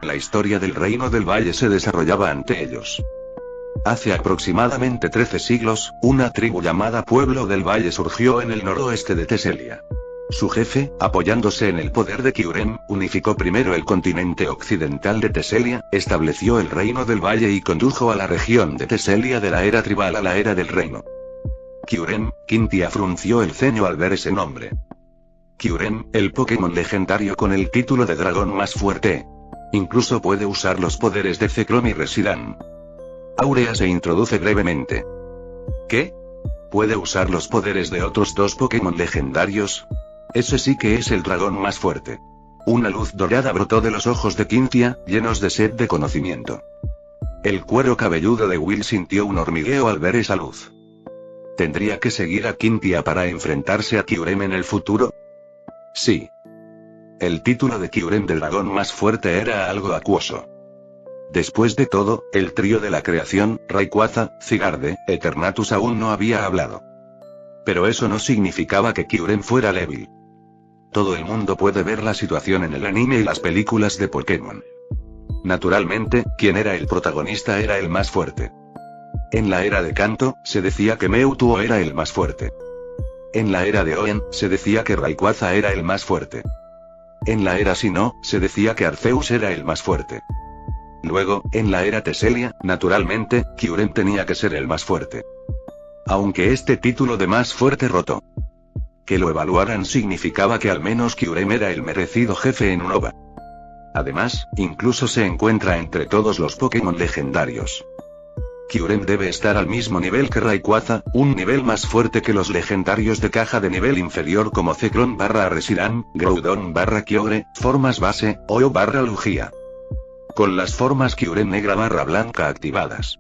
S3: La historia del reino del Valle se desarrollaba ante ellos. Hace aproximadamente 13 siglos, una tribu llamada Pueblo del Valle surgió en el noroeste de Teselia. Su jefe, apoyándose en el poder de Kyurem, unificó primero el continente occidental de Teselia, estableció el reino del Valle y condujo a la región de Teselia de la era tribal a la era del reino. Kyurem, Quintia frunció el ceño al ver ese nombre. Kyurem, el Pokémon legendario con el título de dragón más fuerte. Incluso puede usar los poderes de Zekrom y Reshiram. Aurea se introduce brevemente. ¿Qué? ¿Puede usar los poderes de otros 2 Pokémon legendarios? Ese sí que es el dragón más fuerte. Una luz dorada brotó de los ojos de Quintia, llenos de sed de conocimiento. El cuero cabelludo de Will sintió un hormigueo al ver esa luz. ¿Tendría que seguir a Quintia para enfrentarse a Kyurem en el futuro? Sí. El título de Kyurem de dragón más fuerte era algo acuoso. Después de todo, el trío de la creación, Rayquaza, Zygarde, Eternatus aún no había hablado. Pero eso no significaba que Kyurem fuera débil. Todo el mundo puede ver la situación en el anime y las películas de Pokémon. Naturalmente, quien era el protagonista era el más fuerte. En la era de Kanto, se decía que Mewtwo era el más fuerte. En la era de Hoenn, se decía que Rayquaza era el más fuerte. En la era Sinnoh, se decía que Arceus era el más fuerte. Luego, en la era Teselia, naturalmente, Kyurem tenía que ser el más fuerte. Aunque este título de más fuerte roto que lo evaluaran significaba que al menos Kyurem era el merecido jefe en Unova. Además, incluso se encuentra entre todos los Pokémon legendarios. Kyurem debe estar al mismo nivel que Rayquaza, un nivel más fuerte que los legendarios de caja de nivel inferior como Zekrom /Reshiram, Groudon /Kyogre, formas base, Ho /Lugia. Con las formas Kyurem negra /blanca activadas.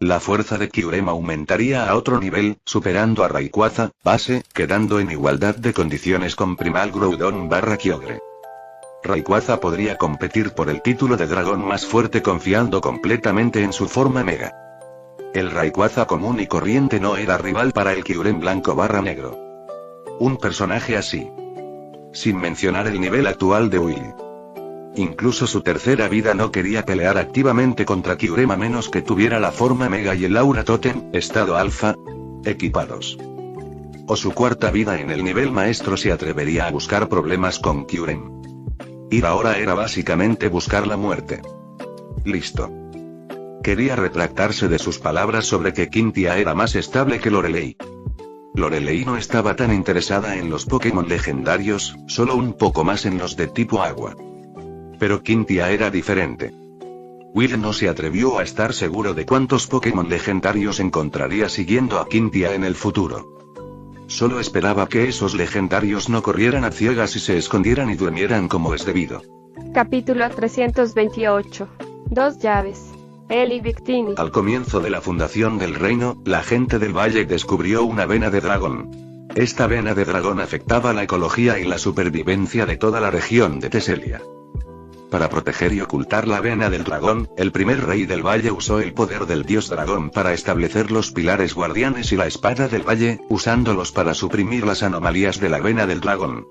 S3: La fuerza de Kyurem aumentaría a otro nivel, superando a Rayquaza, base, quedando en igualdad de condiciones con Primal Groudon /Kyogre. Rayquaza podría competir por el título de dragón más fuerte confiando completamente en su forma mega. El Rayquaza común y corriente no era rival para el Kyurem blanco /negro. Un personaje así. Sin mencionar el nivel actual de Willy. Incluso su tercera vida no quería pelear activamente contra Kyurem a menos que tuviera la forma Mega y el Aura Totem, estado Alpha, equipados. O su cuarta vida en el nivel maestro se atrevería a buscar problemas con Kyurem. Ir ahora era básicamente buscar la muerte. Listo. Quería retractarse de sus palabras sobre que Cynthia era más estable que Lorelei. Lorelei no estaba tan interesada en los Pokémon legendarios, solo un poco más en los de tipo agua. Pero Cynthia era diferente. Will no se atrevió a estar seguro de cuántos Pokémon legendarios encontraría siguiendo a Cynthia en el futuro. Solo esperaba que esos legendarios no corrieran a ciegas y se escondieran y durmieran como es debido.
S2: Capítulo 328. Dos llaves. Él y Victini.
S3: Al comienzo de la fundación del reino, la gente del valle descubrió una vena de dragón. Esta vena de dragón afectaba la ecología y la supervivencia de toda la región de Teselia. Para proteger y ocultar la vena del dragón, el primer rey del valle usó el poder del dios dragón para establecer los pilares guardianes y la espada del valle, usándolos para suprimir las anomalías de la vena del dragón.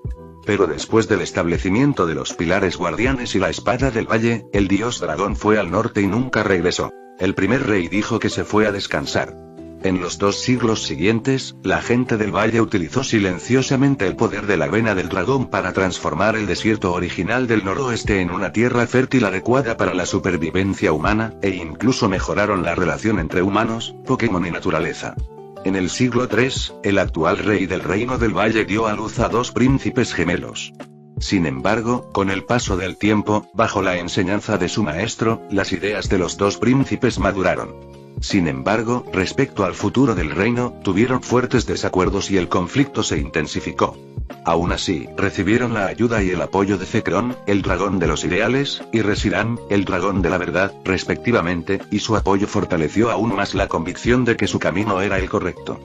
S3: Pero después del establecimiento de los pilares guardianes y la espada del valle, el dios dragón fue al norte y nunca regresó. El primer rey dijo que se fue a descansar. En los 2 siglos siguientes, la gente del valle utilizó silenciosamente el poder de la vena del dragón para transformar el desierto original del noroeste en una tierra fértil adecuada para la supervivencia humana, e incluso mejoraron la relación entre humanos, Pokémon y naturaleza. En el siglo III, el actual rey del reino del valle dio a luz a 2 príncipes gemelos. Sin embargo, con el paso del tiempo, bajo la enseñanza de su maestro, las ideas de los 2 príncipes maduraron. Sin embargo, respecto al futuro del reino, tuvieron fuertes desacuerdos y el conflicto se intensificó. Aún así, recibieron la ayuda y el apoyo de Zekrom, el dragón de los ideales, y Reshiram, el dragón de la verdad, respectivamente, y su apoyo fortaleció aún más la convicción de que su camino era el correcto.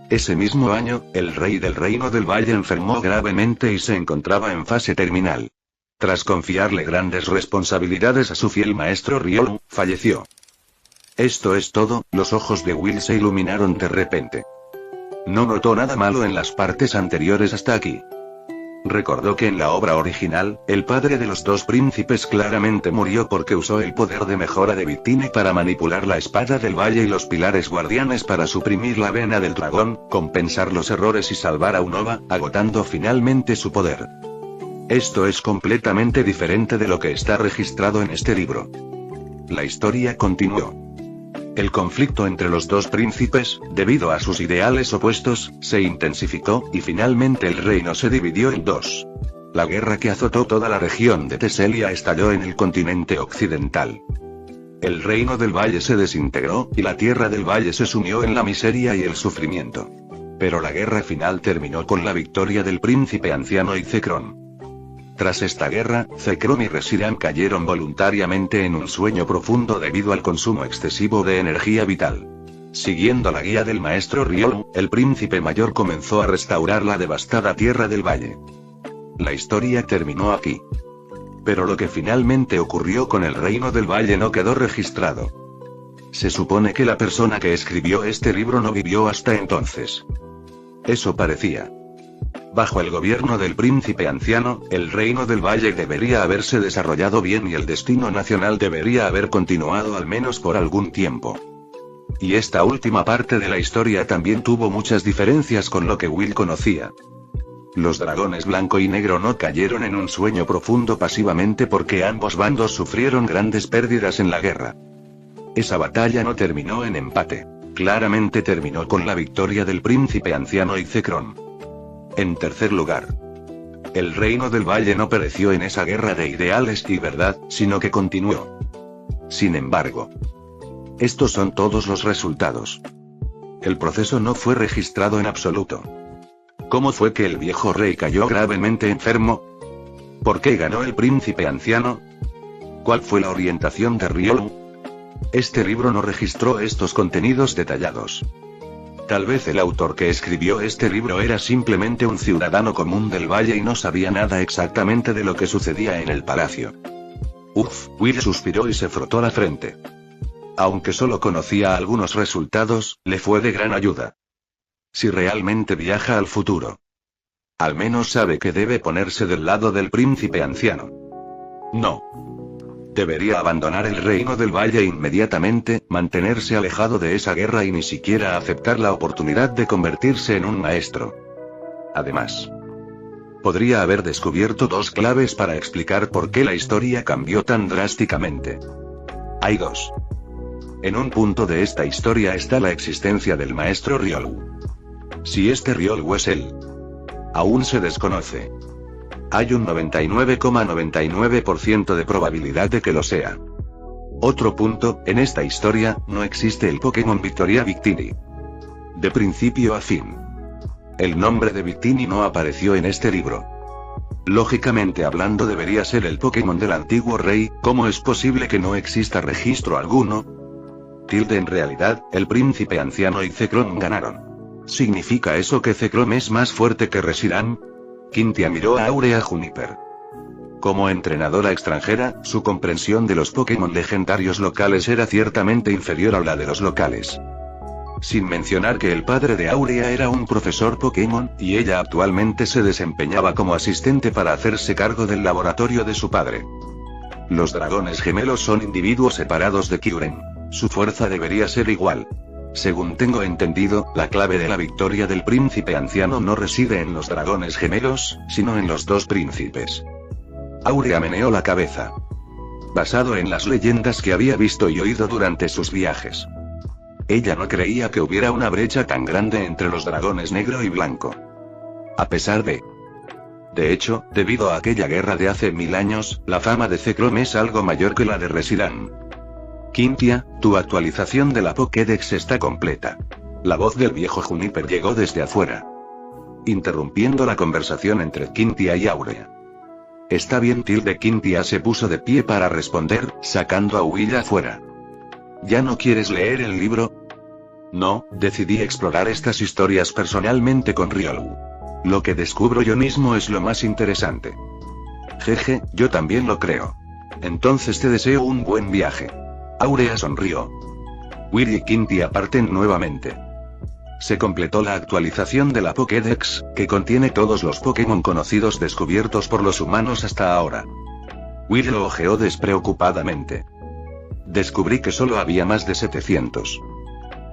S3: Ese mismo año, el rey del reino del valle enfermó gravemente y se encontraba en fase terminal. Tras confiarle grandes responsabilidades a su fiel maestro Riolu, falleció. Esto es todo. Los ojos de Will se iluminaron de repente. No notó nada malo en las partes anteriores hasta aquí. Recordó que en la obra original, el padre de los 2 príncipes claramente murió porque usó el poder de mejora de Victini para manipular la espada del valle y los pilares guardianes para suprimir la vena del dragón, compensar los errores y salvar a Unova, agotando finalmente su poder. Esto es completamente diferente de lo que está registrado en este libro. La historia continuó. El conflicto entre los 2 príncipes, debido a sus ideales opuestos, se intensificó, y finalmente el reino se dividió en 2. La guerra que azotó toda la región de Teselia estalló en el continente occidental. El reino del valle se desintegró, y la tierra del valle se sumió en la miseria y el sufrimiento. Pero la guerra final terminó con la victoria del príncipe anciano y Zekrom. Tras esta guerra, Zekrom y Reshiram cayeron voluntariamente en un sueño profundo debido al consumo excesivo de energía vital. Siguiendo la guía del maestro Riolu, el príncipe mayor comenzó a restaurar la devastada tierra del valle. La historia terminó aquí. Pero lo que finalmente ocurrió con el Reino del Valle no quedó registrado. Se supone que la persona que escribió este libro no vivió hasta entonces. Eso parecía. Bajo el gobierno del príncipe anciano, el Reino del Valle debería haberse desarrollado bien y el destino nacional debería haber continuado al menos por algún tiempo. Y esta última parte de la historia también tuvo muchas diferencias con lo que Will conocía. Los dragones blanco y negro no cayeron en un sueño profundo pasivamente porque ambos bandos sufrieron grandes pérdidas en la guerra. Esa batalla no terminó en empate. Claramente terminó con la victoria del príncipe anciano y Zekrom. En tercer lugar, el Reino del Valle no pereció en esa guerra de ideales y verdad, sino que continuó. Sin embargo, estos son todos los resultados. El proceso no fue registrado en absoluto. ¿Cómo fue que el viejo rey cayó gravemente enfermo? ¿Por qué ganó el príncipe anciano? ¿Cuál fue la orientación de Riolu? Este libro no registró estos contenidos detallados. Tal vez el autor que escribió este libro era simplemente un ciudadano común del valle y no sabía nada exactamente de lo que sucedía en el palacio. Will suspiró y se frotó la frente. Aunque solo conocía algunos resultados, le fue de gran ayuda. Si realmente viaja al futuro, al menos sabe que debe ponerse del lado del príncipe anciano. No. Debería abandonar el Reino del Valle inmediatamente, mantenerse alejado de esa guerra y ni siquiera aceptar la oportunidad de convertirse en un maestro. Además, podría haber descubierto dos claves para explicar por qué la historia cambió tan drásticamente. Hay dos. En un punto de esta historia está la existencia del maestro Riolu. Si este Riolu es él, aún se desconoce. Hay un 99,99% de probabilidad de que lo sea. Otro punto, en esta historia, no existe el Pokémon Victoria Victini. De principio a fin. El nombre de Victini no apareció en este libro. Lógicamente hablando debería ser el Pokémon del antiguo rey, ¿cómo es posible que no exista registro alguno? En realidad, el príncipe anciano y Zekrom ganaron. ¿Significa eso que Zekrom es más fuerte que Reshiram? Quintia miró a Aurea Juniper. Como entrenadora extranjera, su comprensión de los Pokémon legendarios locales era ciertamente inferior a la de los locales. Sin mencionar que el padre de Aurea era un profesor Pokémon, y ella actualmente se desempeñaba como asistente para hacerse cargo del laboratorio de su padre. Los dragones gemelos son individuos separados de Kyurem. Su fuerza debería ser igual. Según tengo entendido, la clave de la victoria del príncipe anciano no reside en los dragones gemelos, sino en los dos príncipes. Aurea meneó la cabeza. Basado en las leyendas que había visto y oído durante sus viajes. Ella no creía que hubiera una brecha tan grande entre los dragones negro y blanco. A pesar de... De hecho, debido a aquella guerra de hace 1000 años, la fama de Zekrom es algo mayor que la de Reshiram. Quintia, tu actualización de la Pokédex está completa. La voz del viejo Juniper llegó desde afuera, interrumpiendo la conversación entre Quintia y Aurea. Está bien. Quintia se puso de pie para responder, sacando a Will afuera. ¿Ya no quieres leer el libro? No, decidí explorar estas historias personalmente con Riolu. Lo que descubro yo mismo es lo más interesante. Jeje, yo también lo creo. Entonces te deseo un buen viaje. Aurea sonrió. Will y Quintia parten nuevamente. Se completó la actualización de la Pokédex, que contiene todos los Pokémon conocidos descubiertos por los humanos hasta ahora. Will lo hojeó despreocupadamente. Descubrí que solo había más de 700.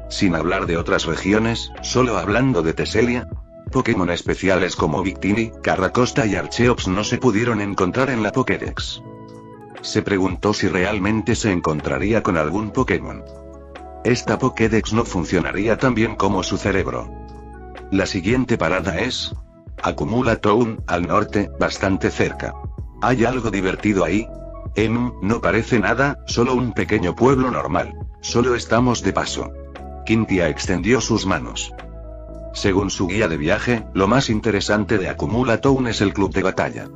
S3: Sin hablar de otras regiones, solo hablando de Teselia, Pokémon especiales como Victini, Carracosta y Archeops no se pudieron encontrar en la Pokédex. Se preguntó si realmente se encontraría con algún Pokémon. Esta Pokédex no funcionaría tan bien como su cerebro. La siguiente parada es... Accumula Town, al norte, bastante cerca. ¿Hay algo divertido ahí? No parece nada, solo un pequeño pueblo normal. Solo estamos de paso. Quintia extendió sus manos. Según su guía de viaje, lo más interesante de Accumula Town es el club de batalla.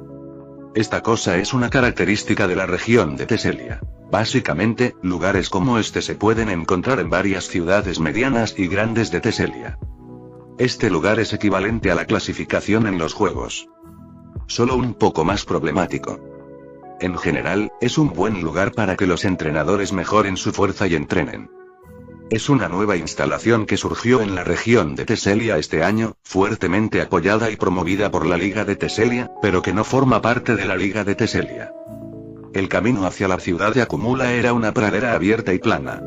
S3: Esta cosa es una característica de la región de Teselia. Básicamente, lugares como este se pueden encontrar en varias ciudades medianas y grandes de Teselia. Este lugar es equivalente a la clasificación en los juegos. Solo un poco más problemático. En general, es un buen lugar para que los entrenadores mejoren su fuerza y entrenen. Es una nueva instalación que surgió en la región de Teselia este año, fuertemente apoyada y promovida por la Liga de Teselia, pero que no forma parte de la Liga de Teselia. El camino hacia la ciudad de Acumula era una pradera abierta y plana.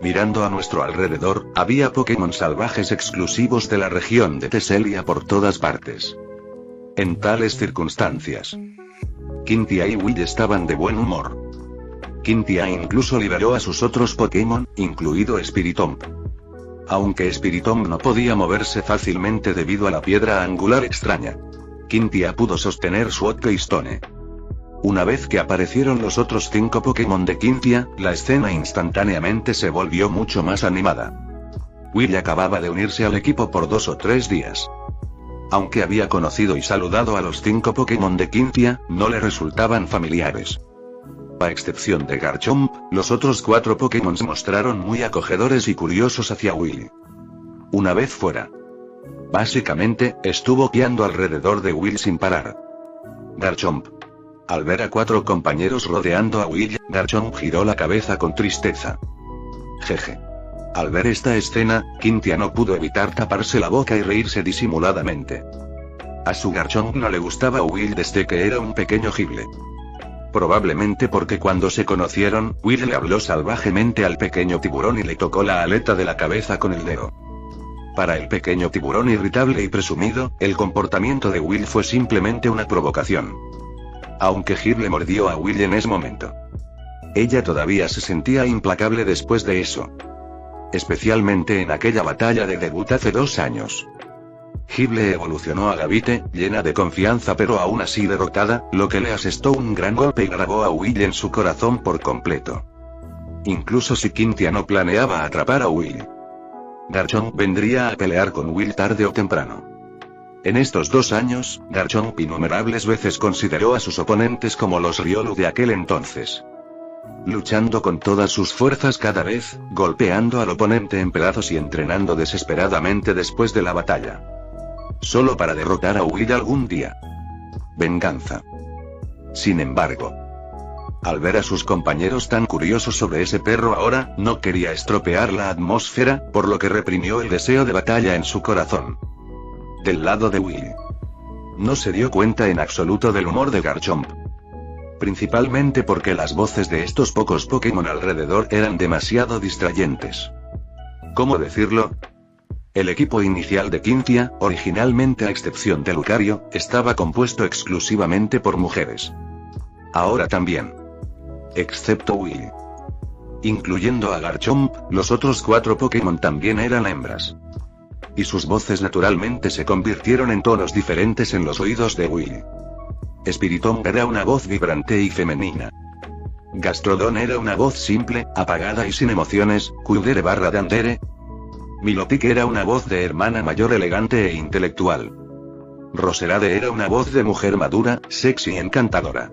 S3: Mirando a nuestro alrededor, había Pokémon salvajes exclusivos de la región de Teselia por todas partes. En tales circunstancias, Quintia y Will estaban de buen humor. Quintia incluso liberó a sus otros Pokémon, incluido Spiritomb. Aunque Spiritomb no podía moverse fácilmente debido a la piedra angular extraña, Quintia pudo sostener su Keystone. Una vez que aparecieron los otros 5 Pokémon de Quintia, la escena instantáneamente se volvió mucho más animada. Will acababa de unirse al equipo por 2 o 3 días. Aunque había conocido y saludado a los 5 Pokémon de Quintia, no le resultaban familiares. A excepción de Garchomp, los otros 4 Pokémon se mostraron muy acogedores y curiosos hacia Will. Una vez fuera, básicamente, estuvo guiando alrededor de Will sin parar. Garchomp. Al ver a 4 compañeros rodeando a Will, Garchomp giró la cabeza con tristeza. Jeje. Al ver esta escena, Quintia no pudo evitar taparse la boca y reírse disimuladamente. A su Garchomp no le gustaba Will desde que era un pequeño Gible. Probablemente porque cuando se conocieron, Will le habló salvajemente al pequeño tiburón y le tocó la aleta de la cabeza con el dedo. Para el pequeño tiburón irritable y presumido, el comportamiento de Will fue simplemente una provocación. Aunque Gible mordió a Will en ese momento, ella todavía se sentía implacable después de eso. Especialmente en aquella batalla de debut hace 2 años. Gible evolucionó a Gavite, llena de confianza pero aún así derrotada, lo que le asestó un gran golpe y grabó a Will en su corazón por completo. Incluso si Quintia no planeaba atrapar a Will, Garchomp vendría a pelear con Will tarde o temprano. En estos 2 años, Garchomp innumerables veces consideró a sus oponentes como los Riolu de aquel entonces. Luchando con todas sus fuerzas cada vez, golpeando al oponente en pedazos y entrenando desesperadamente después de la batalla. Solo para derrotar a Will algún día. Venganza. Sin embargo, al ver a sus compañeros tan curiosos sobre ese perro ahora, no quería estropear la atmósfera, por lo que reprimió el deseo de batalla en su corazón. Del lado de Will, no se dio cuenta en absoluto del humor de Garchomp. Principalmente porque las voces de estos pocos Pokémon alrededor eran demasiado distrayentes. ¿Cómo decirlo? El equipo inicial de Quintia, originalmente a excepción de Lucario, estaba compuesto exclusivamente por mujeres. Ahora también. Excepto Will. Incluyendo a Garchomp, los otros 4 Pokémon también eran hembras. Y sus voces naturalmente se convirtieron en tonos diferentes en los oídos de Will. Spiritomb era una voz vibrante y femenina. Gastrodon era una voz simple, apagada y sin emociones, Kudere/Dandere. Milotic era una voz de hermana mayor elegante e intelectual. Roserade era una voz de mujer madura, sexy y encantadora.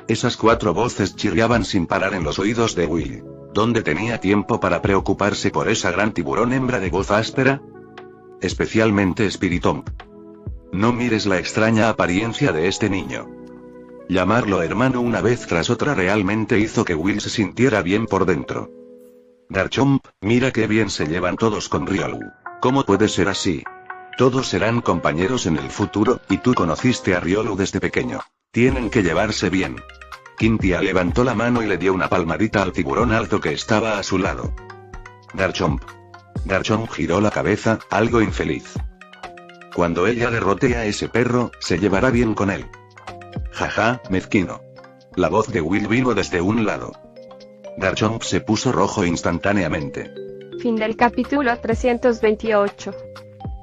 S3: Esas 4 voces chirriaban sin parar en los oídos de Will. ¿Dónde tenía tiempo para preocuparse por esa gran tiburón hembra de voz áspera? Especialmente Spiritomb. No mires la extraña apariencia de este niño. Llamarlo hermano una vez tras otra realmente hizo que Will se sintiera bien por dentro. Garchomp, mira qué bien se llevan todos con Riolu. ¿Cómo puede ser así? Todos serán compañeros en el futuro, y tú conociste a Riolu desde pequeño. Tienen que llevarse bien. Quintia levantó la mano y le dio una palmadita al tiburón alto que estaba a su lado. Garchomp. Garchomp giró la cabeza, algo infeliz. Cuando ella derrote a ese perro, se llevará bien con él. Jaja, mezquino. La voz de Will vino desde un lado. Garchomp se puso rojo instantáneamente.
S2: Fin del capítulo 328.